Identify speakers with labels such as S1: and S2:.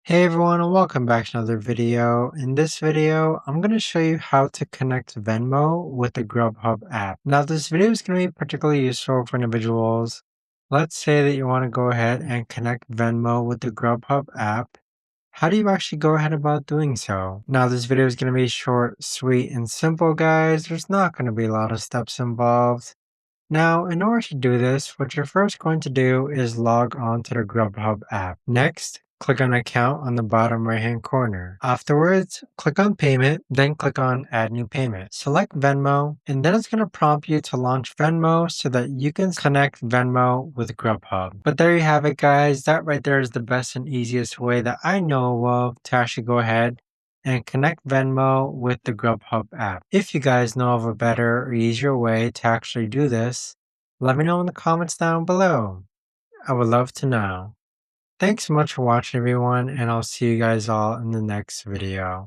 S1: Hey everyone, and welcome back to another video. In this video, I'm going to show you how to connect Venmo with the Grubhub app. Now, this video is going to be particularly useful for individuals. Let's say that you want to go ahead and connect Venmo with the Grubhub app. How do you actually go ahead about doing so? Now, this video is going to be short, sweet, and simple, guys. There's not going to be a lot of steps involved. Now, in order to do this, what you're first going to do is log on to the Grubhub app. Next, click on Account on the bottom right-hand corner. Afterwards, click on Payment, then click on Add New Payment. Select Venmo, and then it's going to prompt you to launch Venmo so that you can connect Venmo with Grubhub. But there you have it, guys. That right there is the best and easiest way that I know of to actually go ahead and connect Venmo with the Grubhub app. If you guys know of a better or easier way to actually do this, let me know in the comments down below. I would love to know. Thanks so much for watching everyone, and I'll see you guys all in the next video.